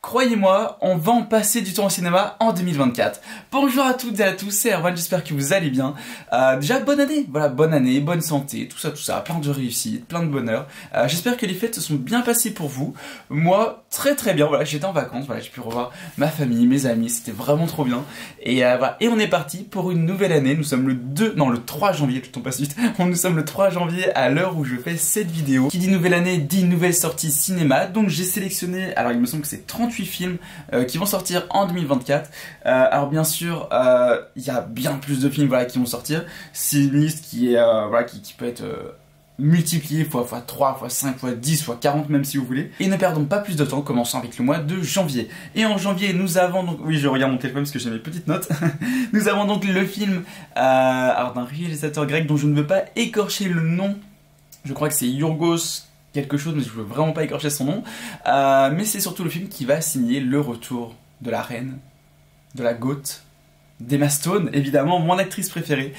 croyez-moi, on va en passer du temps au cinéma en 2024. Bonjour à toutes et à tous, c'est Erwan, j'espère que vous allez bien. Déjà, bonne année, voilà, bonne année, bonne santé, tout ça, plein de réussite, plein de bonheur. J'espère que les fêtes se sont bien passées pour vous. Moi, très bien, voilà, j'étais en vacances, voilà, j'ai pu revoir ma famille, mes amis, c'était vraiment trop bien. Et voilà, et on est parti pour une nouvelle année, nous sommes le 3 janvier, tout en passe vite. Nous sommes le 3 janvier à l'heure où je fais cette vidéo. Qui dit nouvelle année, dit nouvelle sortie cinéma, donc j'ai sélectionné, alors il me semble que c'est 38 films qui vont sortir en 2024. Alors bien sûr, il y a bien plus de films voilà, qui vont sortir. C'est une liste qui est voilà, qui peut être multipliée fois 3, fois 5, fois 10, fois 40 même si vous voulez. Et ne perdons pas plus de temps, commençons avec le mois de janvier. Et en janvier, nous avons donc... Oui, je regarde mon téléphone parce que j'ai mes petites notes. Nous avons donc le film alors d'un réalisateur grec dont je ne veux pas écorcher le nom. Je crois que c'est Yorgos quelque chose, mais je veux vraiment pas écorcher son nom. Mais c'est surtout le film qui va signer le retour de la reine, de la goth, d'Emma Stone, évidemment, mon actrice préférée.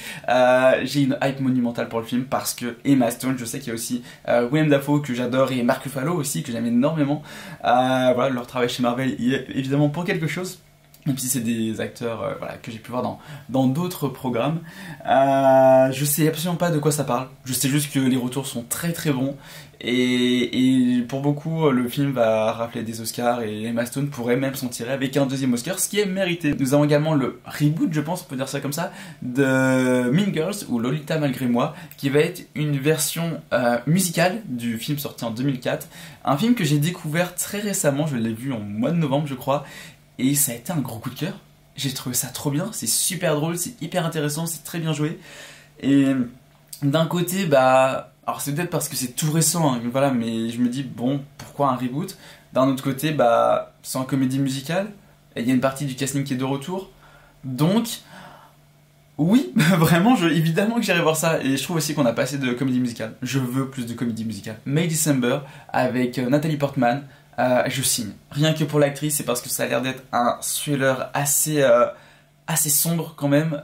J'ai une hype monumentale pour le film parce que Emma Stone, je sais qu'il y a aussi Willem Dafoe que j'adore et Mark Ruffalo aussi que j'aime énormément. Voilà, leur travail chez Marvel y est évidemment pour quelque chose. Même si c'est des acteurs voilà, que j'ai pu voir dans d'autres programmes. Je sais absolument pas de quoi ça parle. Je sais juste que les retours sont très bons. Et pour beaucoup, le film va rafler des Oscars et Emma Stone pourrait même s'en tirer avec un deuxième Oscar, ce qui est mérité. Nous avons également le reboot, je pense, on peut dire ça comme ça, de Mean Girls ou Lolita malgré moi, qui va être une version musicale du film sorti en 2004. Un film que j'ai découvert très récemment, je l'ai vu en mois de novembre je crois. Et ça a été un gros coup de cœur. J'ai trouvé ça trop bien, c'est super drôle, c'est hyper intéressant, c'est très bien joué. Et d'un côté, bah... Alors c'est peut-être parce que c'est tout récent, hein, voilà, mais je me dis, bon, pourquoi un reboot? D'un autre côté, bah, c'est en comédie musicale, et il y a une partie du casting qui est de retour. Donc, oui, vraiment, évidemment que j'irai voir ça. Et je trouve aussi qu'on a pas assez de comédie musicale. Je veux plus de comédie musicale. May December, avec Nathalie Portman. Je signe. Rien que pour l'actrice, c'est parce que ça a l'air d'être un thriller assez sombre quand même.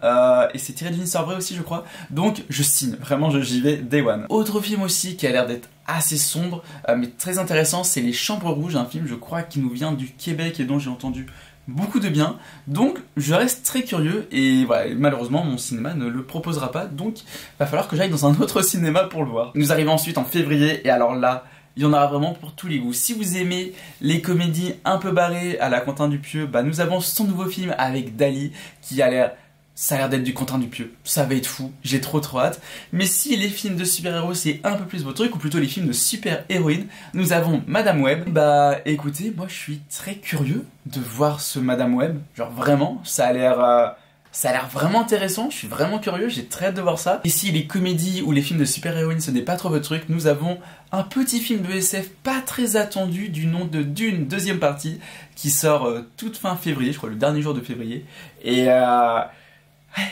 Et c'est tiré d'une histoire vraie aussi, je crois. Donc, je signe. Vraiment, j'y vais day one. Autre film aussi qui a l'air d'être assez sombre, mais très intéressant, c'est Les Chambres Rouges, un film, je crois, qui nous vient du Québec et dont j'ai entendu beaucoup de bien. Donc, je reste très curieux et voilà, malheureusement, mon cinéma ne le proposera pas. Donc, va falloir que j'aille dans un autre cinéma pour le voir. Nous arrivons ensuite en février et alors là... Il y en aura vraiment pour tous les goûts. Si vous aimez les comédies un peu barrées à la Quentin Dupieux, bah nous avons son nouveau film avec Dali qui a l'air... Ça a l'air d'être du Quentin Dupieux. Ça va être fou. J'ai trop hâte. Mais si les films de super-héros c'est un peu plus votre truc, ou plutôt les films de super-héroïnes, nous avons Madame Web. Bah écoutez, moi je suis très curieux de voir ce Madame Web. Genre vraiment, ça a l'air vraiment intéressant, je suis vraiment curieux, j'ai très hâte de voir ça. Et si les comédies ou les films de super-héroïnes ce n'est pas trop votre truc, nous avons un petit film de SF pas très attendu du nom de Dune, deuxième partie, qui sort toute fin février, je crois le dernier jour de février. Et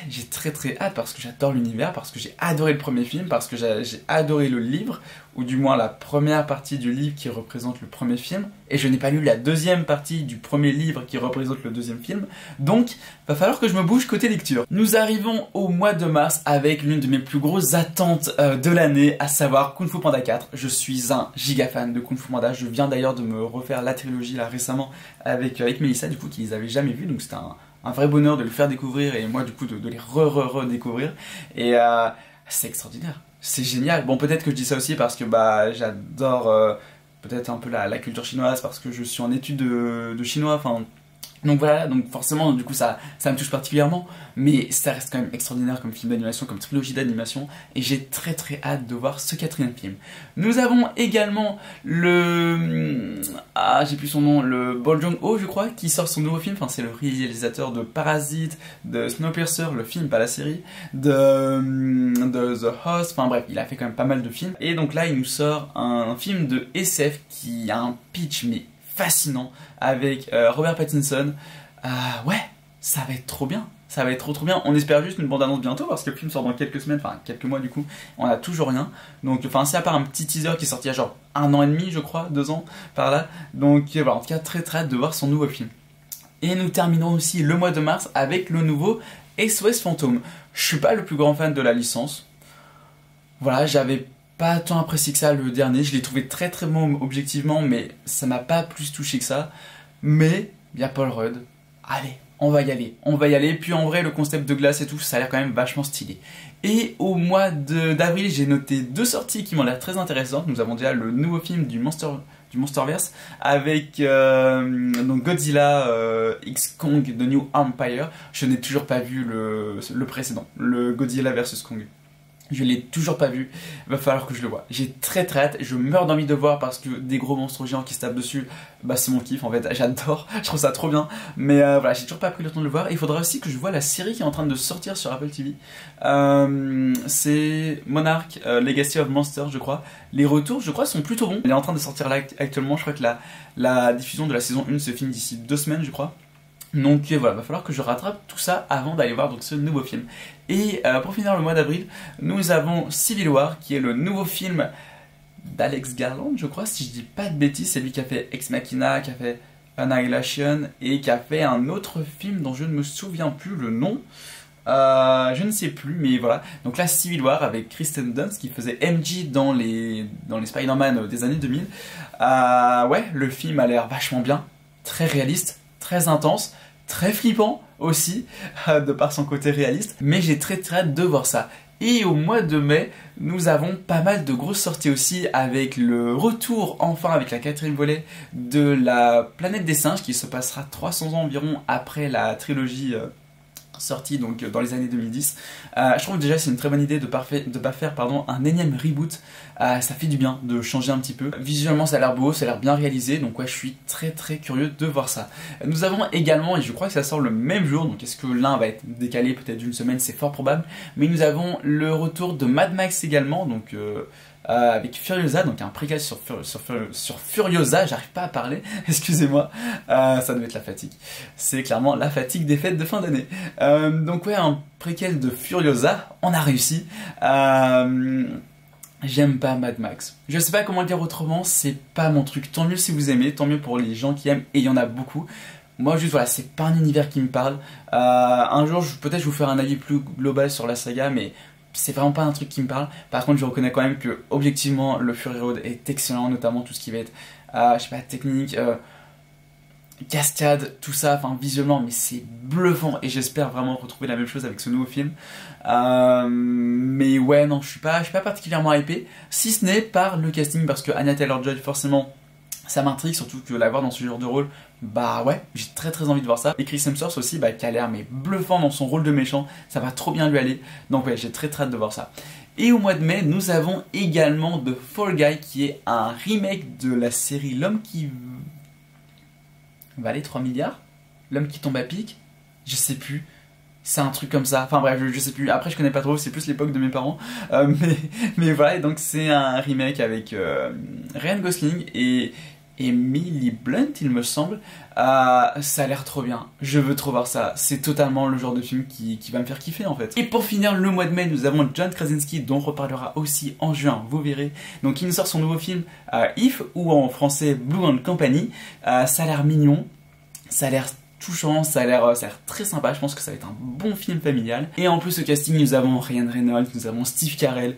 j'ai très hâte parce que j'adore l'univers, parce que j'ai adoré le premier film, parce que j'ai adoré le livre, ou du moins la première partie du livre qui représente le premier film, et je n'ai pas lu la deuxième partie du premier livre qui représente le deuxième film, donc va falloir que je me bouge côté lecture. Nous arrivons au mois de mars avec l'une de mes plus grosses attentes de l'année, à savoir Kung Fu Panda 4. Je suis un giga fan de Kung Fu Panda, je viens d'ailleurs de me refaire la trilogie là récemment avec Mélissa du coup qui les avait jamais vus, donc c'était un vrai bonheur de le faire découvrir et moi du coup de les redécouvrir et c'est extraordinaire, c'est génial. Bon peut-être que je dis ça aussi parce que bah j'adore peut-être un peu la culture chinoise parce que je suis en études de chinois, enfin donc voilà, donc forcément du coup ça me touche particulièrement, mais ça reste quand même extraordinaire comme film d'animation, comme trilogie d'animation, et j'ai très hâte de voir ce quatrième film. Nous avons également le... j'ai plus son nom, le Bong Joon-ho je crois, qui sort son nouveau film, enfin c'est le réalisateur de Parasite, de Snowpiercer, le film, pas la série, de The Host, enfin bref, il a fait quand même pas mal de films, et donc là il nous sort un film de SF qui a un pitch mais fascinant avec Robert Pattinson. Ouais, ça va être trop bien. Ça va être trop bien. On espère juste une bande-annonce bientôt parce que le film sort dans quelques semaines, enfin quelques mois du coup. On a toujours rien. Donc, enfin, c'est à part un petit teaser qui est sorti il y a genre 1 an et demi, je crois, 2 ans par là. Donc, voilà, en tout cas, très hâte de voir son nouveau film. Et nous terminons aussi le mois de mars avec le nouveau SOS Fantôme. Je suis pas le plus grand fan de la licence. Voilà, j'avais pas tant apprécié que ça le dernier, je l'ai trouvé très bon objectivement, mais ça m'a pas plus touché que ça. mais il y a Paul Rudd. Allez, on va y aller. Puis en vrai, le concept de glace et tout, ça a l'air quand même vachement stylé. Et au mois d'avril, j'ai noté 2 sorties qui m'ont l'air très intéressantes. Nous avons déjà le nouveau film du Monsterverse avec donc Godzilla X Kong The New Empire. Je n'ai toujours pas vu le précédent, le Godzilla vs Kong. Je l'ai toujours pas vu, il va falloir que je le voie. J'ai très hâte, je meurs d'envie de voir parce que des gros monstres géants qui se tapent dessus, bah c'est mon kiff en fait, j'adore, je trouve ça trop bien. Mais voilà, j'ai toujours pas pris le temps de le voir. Et il faudra aussi que je vois la série qui est en train de sortir sur Apple TV. C'est Monarch Legacy of Monsters, je crois. Les retours, je crois, sont plutôt bons. Elle est en train de sortir là actuellement, je crois que la diffusion de la saison 1 se finit d'ici 2 semaines, je crois. Donc voilà, va falloir que je rattrape tout ça avant d'aller voir donc ce nouveau film. Et pour finir le mois d'avril, nous avons Civil War, qui est le nouveau film d'Alex Garland, je crois, si je dis pas de bêtises. C'est lui qui a fait Ex Machina, qui a fait Annihilation et qui a fait un autre film dont je ne me souviens plus le nom. Je ne sais plus, mais voilà. Donc là, Civil War avec Kristen Dunst qui faisait MJ dans les Spider-Man des années 2000. Ouais, le film a l'air vachement bien, très réaliste, très intense, très flippant aussi, de par son côté réaliste, mais j'ai très hâte de voir ça. Et au mois de mai, nous avons pas mal de grosses sorties aussi, avec le retour enfin avec la 4e volet de la Planète des Singes, qui se passera 300 ans environ après la trilogie sortie donc dans les années 2010. Je trouve déjà c'est une très bonne idée de pas faire un énième reboot. Ça fait du bien de changer un petit peu. Visuellement ça a l'air beau, ça a l'air bien réalisé, donc ouais, je suis très curieux de voir ça. Nous avons également, et je crois que ça sort le même jour, donc est-ce que l'un va être décalé peut-être d'une semaine, c'est fort probable, mais nous avons le retour de Mad Max également, donc avec Furiosa, donc un préquel sur Furiosa, j'arrive pas à parler, excusez-moi, ça doit être la fatigue. C'est clairement la fatigue des fêtes de fin d'année. Donc ouais, un préquel de Furiosa, on a réussi. J'aime pas Mad Max. Je sais pas comment le dire autrement, c'est pas mon truc. Tant mieux si vous aimez, tant mieux pour les gens qui aiment, et il y en a beaucoup. Moi juste voilà, c'est pas un univers qui me parle. Un jour, peut-être je vous ferai un avis plus global sur la saga, mais c'est vraiment pas un truc qui me parle. Par contre, je reconnais quand même que objectivement le Fury Road est excellent, notamment tout ce qui va être je sais pas, technique, cascade, tout ça, enfin visuellement, mais c'est bluffant et j'espère vraiment retrouver la même chose avec ce nouveau film. Mais ouais, non, je suis pas particulièrement hypé, si ce n'est par le casting, parce que Anya Taylor-Joy, forcément, ça m'intrigue, surtout que la voir dans ce genre de rôle, bah ouais, j'ai très envie de voir ça. Et Chris Hemsworth aussi, bah, qui a l'air mais bluffant dans son rôle de méchant, ça va trop bien lui aller, donc ouais, j'ai très hâte de voir ça. Et au mois de mai, nous avons également The Fall Guy, qui est un remake de la série L'homme qui valait 3 milliards, L'homme qui tombe à pic, je sais plus. C'est un truc comme ça, enfin bref, je sais plus, après je connais pas trop, c'est plus l'époque de mes parents, mais voilà, et donc c'est un remake avec Ryan Gosling et Emily Blunt, il me semble. Ça a l'air trop bien, je veux trop voir ça, c'est totalement le genre de film qui va me faire kiffer en fait. Et pour finir le mois de mai, nous avons John Krasinski, dont on reparlera aussi en juin, vous verrez. Donc il nous sort son nouveau film If, ou en français Blue and Company. Ça a l'air mignon, ça a l'air touchant, ça a l'air très sympa, je pense que ça va être un bon film familial. Et en plus au casting, nous avons Ryan Reynolds, nous avons Steve Carell,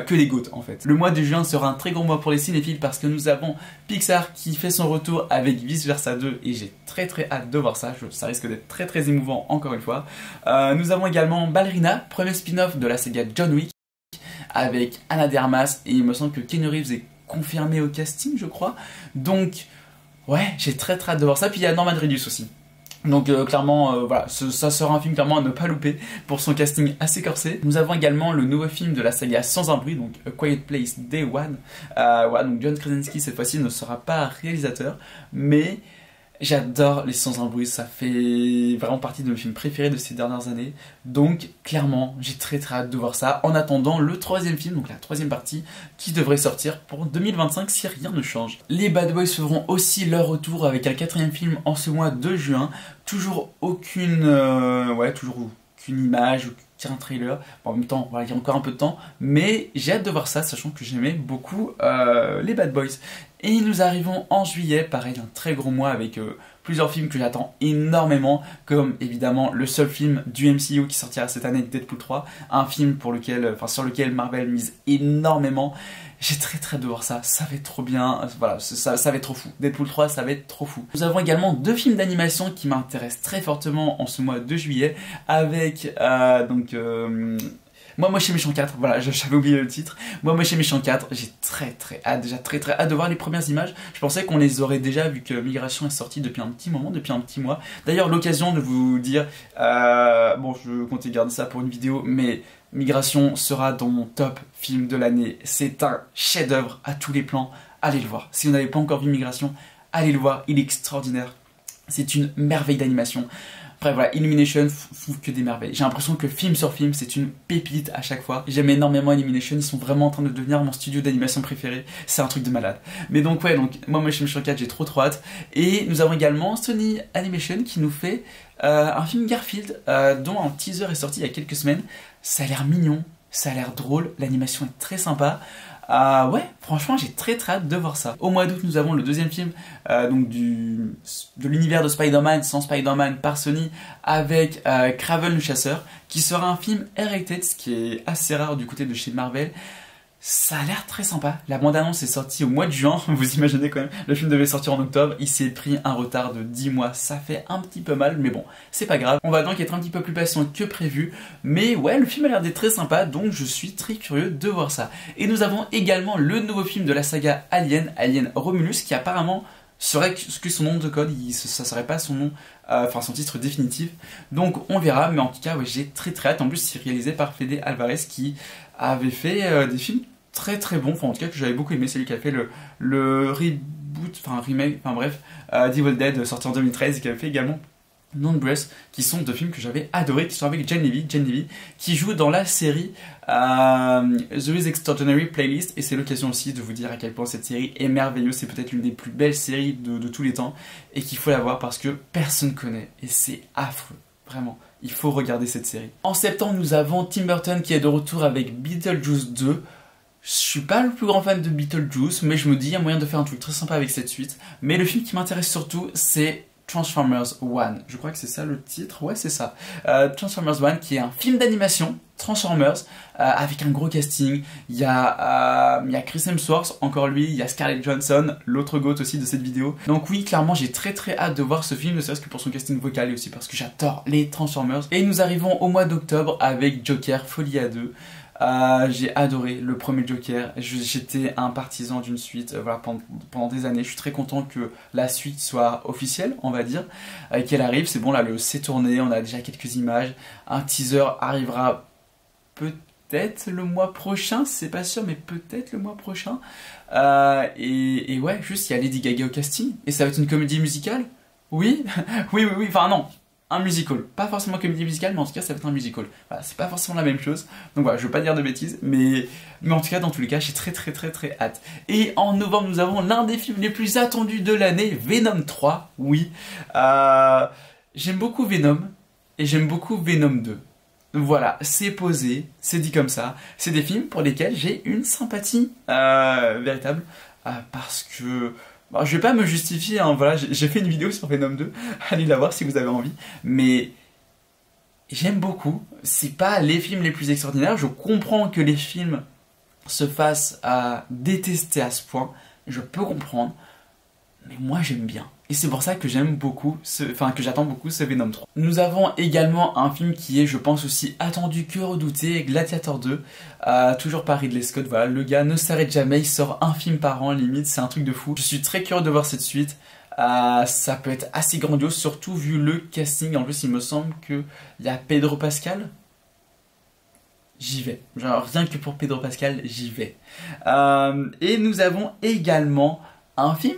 que des goats en fait. Le mois de juin sera un très gros mois pour les cinéphiles parce que nous avons Pixar qui fait son retour avec Vice Versa 2 et j'ai très hâte de voir ça, ça risque d'être très émouvant encore une fois. Nous avons également Ballerina, premier spin-off de la saga John Wick avec Ana de Armas, et il me semble que Keanu Reeves est confirmé au casting, je crois. Donc ouais, j'ai très hâte de voir ça. Puis il y a Norman Reedus aussi. Donc clairement, voilà, ça sera un film clairement à ne pas louper pour son casting assez corsé. Nous avons également le nouveau film de la saga Sans un bruit, donc A Quiet Place Day One. Voilà, donc John Krasinski cette fois-ci ne sera pas réalisateur, mais j'adore les Sans un bruit, ça fait vraiment partie de mes films préférés de ces dernières années. Donc clairement, j'ai très hâte de voir ça. En attendant le 3e film, donc la 3e partie, qui devrait sortir pour 2025 si rien ne change. Les Bad Boys feront aussi leur retour avec un 4e film en ce mois de juin. Toujours aucune image, aucun trailer. Bon, en même temps, voilà, il y a encore un peu de temps, mais j'ai hâte de voir ça, sachant que j'aimais beaucoup les Bad Boys. Et nous arrivons en juillet, pareil, un très gros mois avec plusieurs films que j'attends énormément, comme évidemment le seul film du MCU qui sortira cette année, Deadpool 3, un film sur lequel Marvel mise énormément. J'ai très hâte de voir ça, ça va être trop bien, voilà, ça va être trop fou. Deadpool 3, ça va être trop fou. Nous avons également 2 films d'animation qui m'intéressent très fortement en ce mois de juillet, avec Moi Moche et Méchant 4, voilà, j'avais oublié le titre. Moi Moche et Méchant 4, j'ai très hâte, déjà très hâte de voir les premières images. Je pensais qu'on les aurait déjà vu que Migration est sorti depuis un petit moment, depuis un petit mois. D'ailleurs, l'occasion de vous dire, bon, je comptais garder ça pour une vidéo, mais Migration sera dans mon top film de l'année. C'est un chef-d'œuvre à tous les plans. Allez le voir. Si vous n'avez pas encore vu Migration, allez le voir. Il est extraordinaire. C'est une merveille d'animation. Bref, voilà, Illumination fout que des merveilles. J'ai l'impression que film sur film, c'est une pépite à chaque fois. J'aime énormément Illumination. Ils sont vraiment en train de devenir mon studio d'animation préféré. C'est un truc de malade. Mais donc, ouais, moi, Moche et Méchant 4, j'ai trop hâte. Et nous avons également Sony Animation qui nous fait un film Garfield, dont un teaser est sorti il y a quelques semaines. Ça a l'air mignon, ça a l'air drôle, l'animation est très sympa. Ouais, franchement, j'ai très hâte de voir ça. Au mois d'août, nous avons le deuxième film de l'univers de Spider-Man, sans Spider-Man, par Sony, avec Kraven le chasseur, qui sera un film R-rated, ce qui est assez rare du côté de chez Marvel. Ça a l'air très sympa. La bande-annonce est sortie au mois de juin, vous imaginez quand même. Le film devait sortir en octobre, il s'est pris un retard de 10 mois. Ça fait un petit peu mal, mais bon, c'est pas grave. On va donc être un petit peu plus patient que prévu. Mais ouais, le film a l'air d'être très sympa, donc je suis très curieux de voir ça. Et nous avons également le nouveau film de la saga Alien, Alien Romulus, qui apparemment serait que son nom de code, ça serait pas son nom, son titre définitif. Donc on verra, mais en tout cas, ouais, j'ai très hâte. En plus, c'est réalisé par Fede Alvarez qui avait fait des films très bons, en tout cas que j'avais beaucoup aimé. C'est lui qui a fait le reboot, remake, bref, d'Evil Dead sorti en 2013 et qui avait fait également Non-Breath, qui sont 2 films que j'avais adorés, qui sont avec Jen Levy, qui joue dans la série The Is Extraordinary Playlist, et c'est l'occasion aussi de vous dire à quel point cette série est merveilleuse. C'est peut-être l'une des plus belles séries de tous les temps, et qu'il faut la voir parce que personne connaît, et c'est affreux, vraiment. Il faut regarder cette série. En septembre, nous avons Tim Burton qui est de retour avec Beetlejuice 2. Je suis pas le plus grand fan de Beetlejuice, mais je me dis il y a moyen de faire un truc très sympa avec cette suite. Mais le film qui m'intéresse surtout, c'est Transformers One. Je crois que c'est ça le titre. Ouais, c'est ça. Transformers One, qui est un film d'animation, Transformers, avec un gros casting. Il y a Chris Hemsworth, encore lui. Il y a Scarlett Johansson, l'autre goat aussi de cette vidéo. Donc oui, clairement, j'ai très hâte de voir ce film, ne serait-ce que pour son casting vocal et aussi parce que j'adore les Transformers. Et nous arrivons au mois d'octobre avec Joker, Folie à 2. J'ai adoré le premier Joker, j'étais un partisan d'une suite voilà, pendant des années. Je suis très content que la suite soit officielle, on va dire, qu'elle arrive. C'est bon, là c'est tourné, on a déjà quelques images. Un teaser arrivera peut-être le mois prochain, c'est pas sûr, mais peut-être le mois prochain. Et ouais, juste il y a Lady Gaga au casting, et ça va être une comédie musicale. Oui, oui, enfin non. Un musical, pas forcément comédie musicale, mais en tout cas ça va être un musical. Voilà, c'est pas forcément la même chose, donc voilà, je veux pas dire de bêtises, mais en tout cas, dans tous les cas, j'ai très hâte. Et en novembre, nous avons l'un des films les plus attendus de l'année, Venom 3, oui. J'aime beaucoup Venom, et j'aime beaucoup Venom 2. Voilà, c'est posé, c'est dit comme ça. C'est des films pour lesquels j'ai une sympathie véritable, parce que... Bon, je vais pas me justifier, hein, voilà, j'ai fait une vidéo sur Venom 2, allez la voir si vous avez envie, mais j'aime beaucoup. C'est pas les films les plus extraordinaires, je comprends que les films se fassent à détester à ce point, je peux comprendre, mais moi j'aime bien. Et c'est pour ça que j'aime beaucoup, que j'attends beaucoup ce Venom 3. Nous avons également un film qui est, je pense, aussi attendu que redouté, Gladiator 2, toujours par Ridley Scott. Voilà, le gars ne s'arrête jamais, il sort un film par an, limite, c'est un truc de fou. Je suis très curieux de voir cette suite. Ça peut être assez grandiose, surtout vu le casting. En plus, il me semble qu'il y a Pedro Pascal. J'y vais. Genre, rien que pour Pedro Pascal, j'y vais. Et nous avons également un film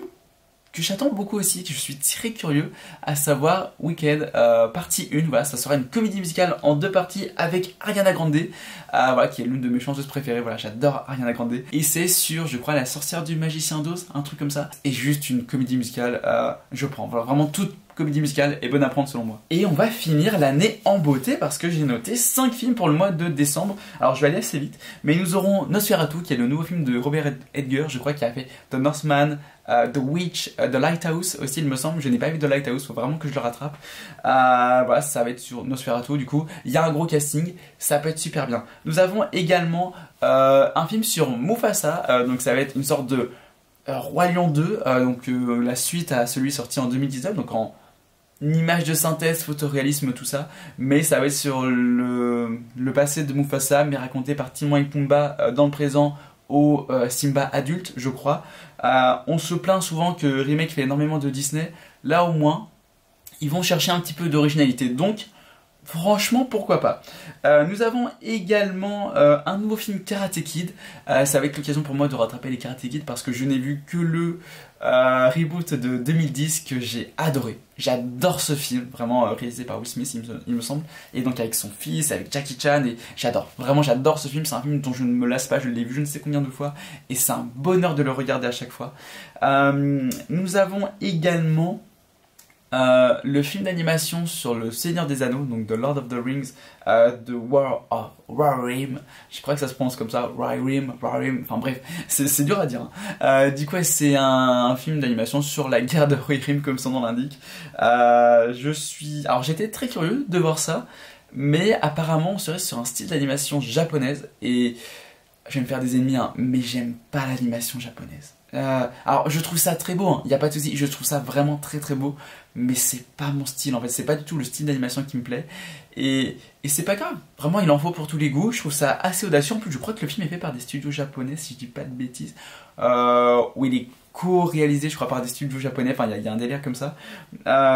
que j'attends beaucoup aussi, que je suis très curieux, à savoir Wicked, partie 1, voilà, ça sera une comédie musicale en 2 parties avec Ariana Grande, voilà, qui est l'une de mes chanteuses préférées, voilà, j'adore Ariana Grande, et c'est sur, je crois, La sorcière du magicien d'Oz, un truc comme ça, et juste une comédie musicale, je prends, voilà, vraiment toute comédie musicale et bonne à prendre selon moi. Et on va finir l'année en beauté parce que j'ai noté 5 films pour le mois de décembre. Alors je vais aller assez vite, mais nous aurons Nosferatu qui est le nouveau film de Robert Edgar, je crois, qui a fait The Northman, The Witch, The Lighthouse aussi il me semble. Je n'ai pas vu The Lighthouse, faut vraiment que je le rattrape. Voilà, ça va être sur Nosferatu du coup. Il y a un gros casting, ça peut être super bien. Nous avons également un film sur Mufasa, donc ça va être une sorte de Roi Lion 2, la suite à celui sorti en 2019, donc en image de synthèse, photoréalisme, tout ça, mais ça va être sur le passé de Mufasa, mais raconté par Timon et Pumba dans le présent au Simba adulte, je crois. On se plaint souvent que Remake fait énormément de Disney, là au moins, ils vont chercher un petit peu d'originalité, donc franchement, pourquoi pas. Nous avons également un nouveau film Karate Kid. Ça va être l'occasion pour moi de rattraper les Karate Kid parce que je n'ai vu que le reboot de 2010 que j'ai adoré. J'adore ce film, vraiment réalisé par Will Smith il me semble. Et donc avec son fils, avec Jackie Chan, et j'adore. Vraiment j'adore ce film, c'est un film dont je ne me lasse pas, je l'ai vu je ne sais combien de fois. Et c'est un bonheur de le regarder à chaque fois. Nous avons également le film d'animation sur le Seigneur des Anneaux, donc The Lord of the Rings, The War of Rohirrim, je crois que ça se prononce comme ça, Rohirrim, enfin bref, c'est dur à dire. Du coup, c'est un film d'animation sur la guerre de Rohirrim, comme son nom l'indique. Alors j'étais très curieux de voir ça, mais apparemment on serait sur un style d'animation japonaise, et je vais me faire des ennemis, hein, mais j'aime pas l'animation japonaise. Alors je trouve ça très beau, il n'y a pas de souci, je trouve ça vraiment très très beau, mais c'est pas mon style en fait, c'est pas du tout le style d'animation qui me plaît, et c'est pas grave, vraiment il en faut pour tous les goûts, je trouve ça assez audacieux. En plus je crois que le film est fait par des studios japonais si je dis pas de bêtises, où il est co-réalisé je crois par des studios japonais, enfin il y a un délire comme ça,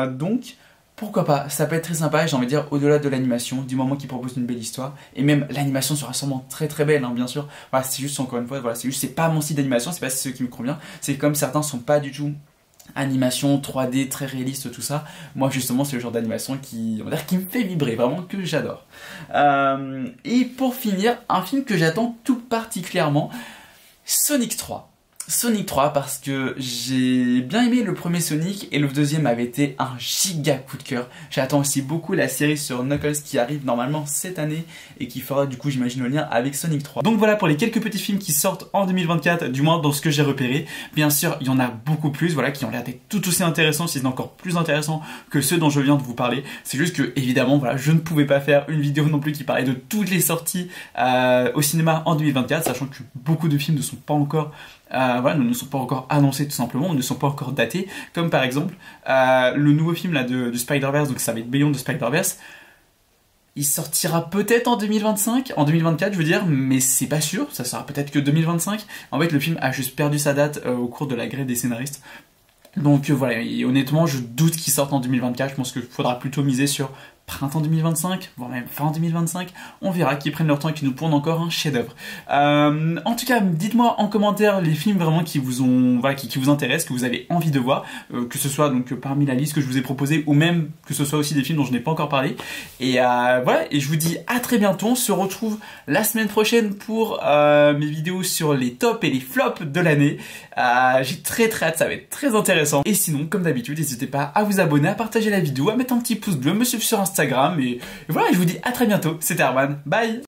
donc pourquoi pas, ça peut être très sympa, j'ai envie de dire, au-delà de l'animation, du moment qu'il propose une belle histoire, et même l'animation sera sûrement très très belle, hein, bien sûr. Voilà, c'est juste, encore une fois, voilà, c'est pas mon style d'animation, c'est pas ce qui me convient, c'est comme certains sont pas du tout animation 3D très réaliste, tout ça. Moi justement c'est le genre d'animation qui me fait vibrer, vraiment que j'adore. Et pour finir, un film que j'attends tout particulièrement, Sonic 3. Sonic 3 parce que j'ai bien aimé le premier Sonic et le deuxième avait été un giga coup de cœur. J'attends aussi beaucoup la série sur Knuckles qui arrive normalement cette année et qui fera du coup j'imagine le lien avec Sonic 3. Donc voilà pour les quelques petits films qui sortent en 2024, du moins dans ce que j'ai repéré. Bien sûr il y en a beaucoup plus, voilà, qui ont l'air d'être tout aussi intéressants, si c'est encore plus intéressant que ceux dont je viens de vous parler. C'est juste que évidemment voilà, je ne pouvais pas faire une vidéo non plus qui parlait de toutes les sorties au cinéma en 2024, sachant que beaucoup de films ne sont pas encore ne sont pas encore annoncés tout simplement, ne sont pas encore datés, comme par exemple le nouveau film là de Spider-Verse, donc ça va être Beyond the Spider-Verse. Il sortira peut-être en 2025, en 2024 je veux dire, mais c'est pas sûr, ça sera peut-être que 2025. En fait le film a juste perdu sa date au cours de la grève des scénaristes. Donc voilà, et honnêtement je doute qu'il sorte en 2024, je pense qu'il faudra plutôt miser sur printemps 2025, voire même fin 2025, on verra, qu'ils prennent leur temps et qu'ils nous pondent encore un chef-d'œuvre. En tout cas, dites-moi en commentaire les films vraiment qui vous ont, voilà, qui vous intéressent, que vous avez envie de voir, que ce soit donc parmi la liste que je vous ai proposée ou même que ce soit aussi des films dont je n'ai pas encore parlé. Et voilà, et je vous dis à très bientôt. On se retrouve la semaine prochaine pour mes vidéos sur les tops et les flops de l'année. J'ai très hâte, ça va être très intéressant. Et sinon, comme d'habitude, n'hésitez pas à vous abonner, à partager la vidéo, à mettre un petit pouce bleu, me suivre sur Instagram, et voilà, je vous dis à très bientôt. C'était Erwan, bye.